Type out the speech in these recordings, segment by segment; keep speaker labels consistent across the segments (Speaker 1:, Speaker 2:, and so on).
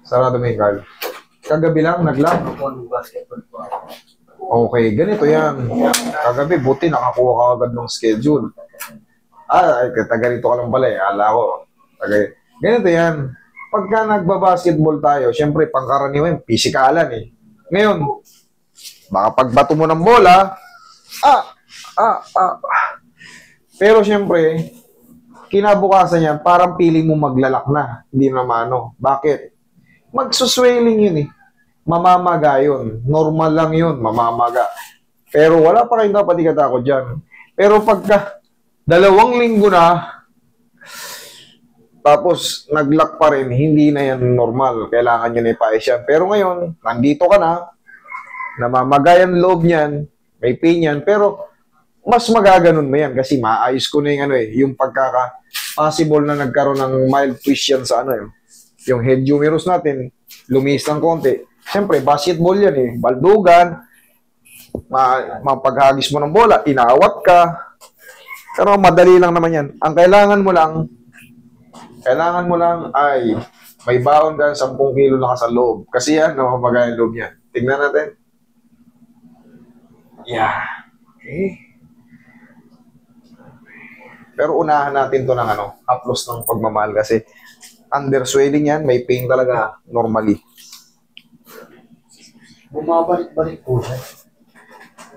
Speaker 1: Sarado mo yung card. Kagabi lang, naglang.
Speaker 2: Basketball po ako.
Speaker 1: Okay, ganito yan. Kagabi, buti nakakuha ka agad ng schedule. Ay, taga rito ka lang pala eh. Ala ko. Ganito yan. Pagka nagbabasketball tayo, syempre, pangkaraniwan, pisikalan eh. Ngayon, baka pagbato mo ng bola, pero syempre, kinabukasan yan, parang piling mo maglalak na. Hindi naman ano. Bakit? Magsuswelling yun eh. Mamamaga yun. Normal lang yun, mamamaga. Pero wala pa kayong dapat ikatakot dyan. Pero pagka 2 linggo na, tapos nag-lock pa rin, hindi na yan normal. Kailangan nyo na ipais yan. Pero ngayon, nandito ka na, namamaga yan loob niyan, may pain yan, pero mas magaganon mo yan kasi maayos ko na yung ano eh, yung possible na nagkaroon ng mild twist yan sa ano eh. Yung head humerus natin, lumis ng konti. Siyempre, basketball yan eh. Baldugan, mapaghagis mo ng bola, inaawat ka. Pero madali lang naman yan. Ang kailangan mo lang ay may baon ka 10 kilo na ka sa loob. Kasi yan, namamaga yung loob niya. Tignan natin. Yeah. Okay. Pero unahan natin to ng haplos ng pagmamahal kasi under swelling yan, may pain talaga normally.
Speaker 2: Bumabalik-balik po siya.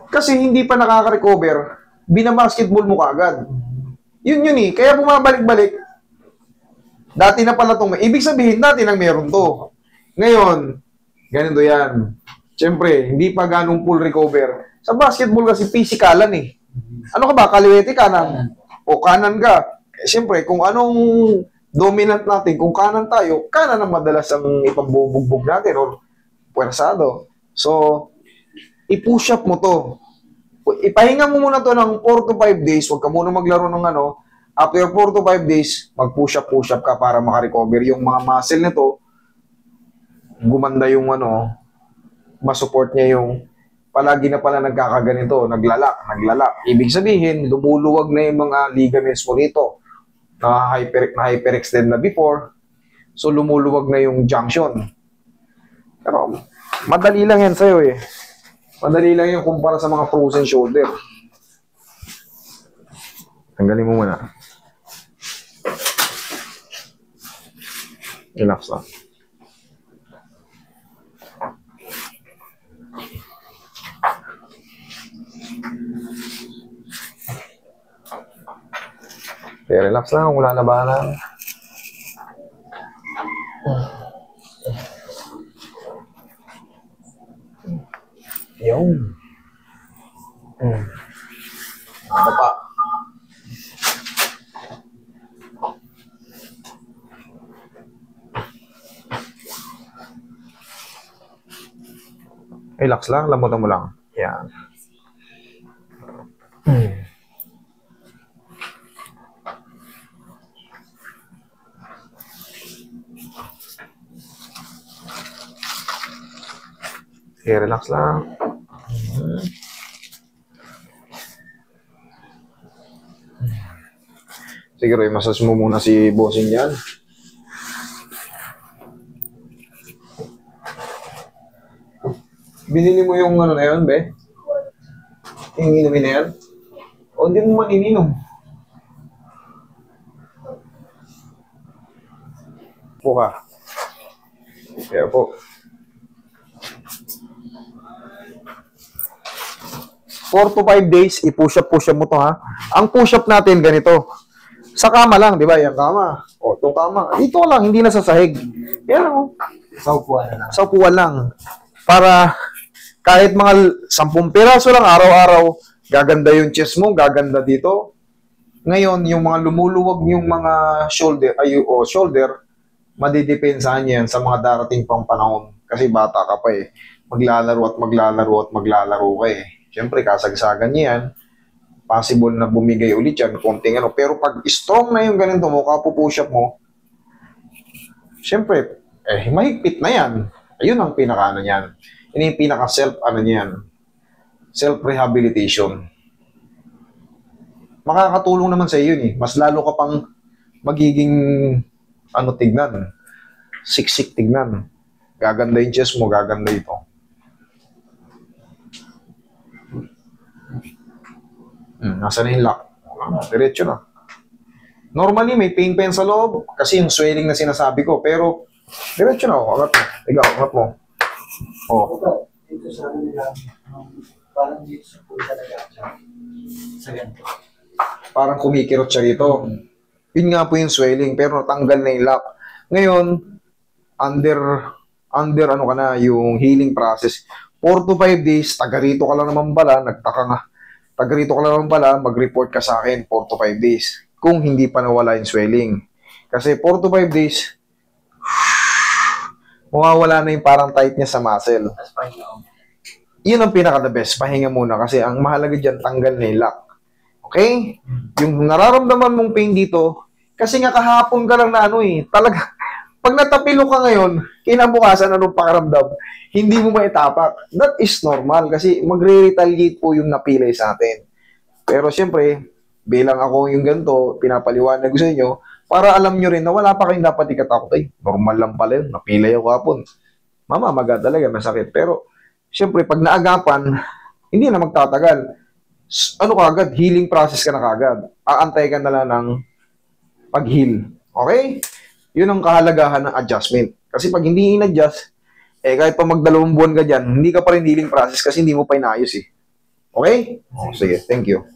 Speaker 1: Kasi hindi pa nakaka-recover, binabasketball mo kaagad. Yun eh, kaya bumabalik-balik. Dati na pala itong, ibig sabihin dati nang meron to. Ngayon, ganito yan. Siyempre, hindi pa ganong full recover. Sa basketball kasi pisikalan eh. Ano ka ba? Kaliwete, kanan? O kanan ka? Siyempre, kung anong dominant natin, kung kanan tayo, kanan ang madalas ang ipambubugbog natin o puwersado. So, i-push up mo to. Ipahinga mo muna to ng 4 to 5 days. Huwag ka muna maglaro ng after 4 to 5 days, mag-push up ka para makarecover. Yung mga muscle nito, gumanda yung masupport niya yung palagi na pala nagkakaganito, naglalak. Ibig sabihin, lumuluwag na yung mga ligaments mo rito na hyperextend na before. So, lumuluwag na yung junction. Pero, madali lang yan sa'yo eh. Madali lang yung kumpara sa mga frozen shoulder. Tanggalin mo muna. Relax lang. Okay, relax lang. Wala na ba na? Yung. Ano pa? Relax lang, lambutan mo lang. Yan. Okay, relax lang. Siguro, i-massage mo muna si bossing yan. Binili mo yung na yun, be? Yung inumin na yan? O, hindi mo man ininom. Po ka. Kaya po. 4 to 5 days, i-push up mo to ha. Ang push up natin ganito. Sa kama lang, di ba? Yung kama. O, itong kama. Dito lang, hindi na sa sahig. Yan o.
Speaker 2: Sa upuan na lang.
Speaker 1: Sa upuan lang. Para kahit mga 10 piraso lang araw-araw, gaganda yung chest mo, gaganda dito. Ngayon, yung mga lumuluwag yung mga shoulder, madidepensahan yan sa mga darating pang panahon. Kasi bata ka pa eh. Maglalaro ka eh. Siyempre, kasagsagan niya yan. Possible na bumigay ulit yan, konting Pero pag strong na yung ganito mo, kapupush up mo, siyempre, mahigpit na yan. Ayun ang pinaka niyan. Yun yung pinaka niyan. Self-rehabilitation. Makakatulong naman sa iyo yun eh. Mas lalo ka pang magiging tignan. Siksik tignan. Gaganda yung chest mo, gaganda ito. Nasa na yung lock? Diretso na. Normally, may pain sa loob kasi yung swelling na sinasabi ko. Pero, diretso na. Angat mo. Ikaw, angat mo. Oh.
Speaker 2: Dito sa nila, parang dito sa pool talaga. Sa ganito.
Speaker 1: Parang kumikirot siya dito. Yun nga po yung swelling, pero natanggal na yung lock. Ngayon, under ano ka na, yung healing process. 4 to 5 days, taga rito ka lang naman pala, nagtaka nga. Taga rito ka lang naman pala, mag-report ka sa akin 4 to 5 days. Kung hindi pa nawala yung swelling. Kasi 4 to 5 days, mawawala na yung parang tight niya sa muscle.
Speaker 2: Tapos pahinga ako.
Speaker 1: Yun ang pinaka-the best. Pahinga muna kasi ang mahalaga dyan, tanggal na yung lock. Okay? Yung nararamdaman mong pain dito, kasi nga kahapon ka lang na ano talaga, pag natapilo ka ngayon, kinabukasan anong pakiramdam, hindi mo maitapak. That is normal kasi magre-retaliate po yung napilay sa atin. Pero siyempre, bilang ako yung ganito, pinapaliwanag ko sa inyo, para alam nyo rin na wala pa kayong dapat ikatakot. Ay, normal lang pala yun, napilay ako kahapon. Mamamaga talaga, masakit. Pero, siyempre, pag naagapan, hindi na magtatagal. Ano ka agad, healing process ka na kagad. Aantay ka na lang ng pag-heal. Okay? Yun ang kahalagahan ng adjustment. Kasi pag hindi in-adjust, kahit pa magdalawang buwan ka dyan, hindi ka pa rin healing process kasi hindi mo pa inayos eh. Okay? Oh, sige, thank you.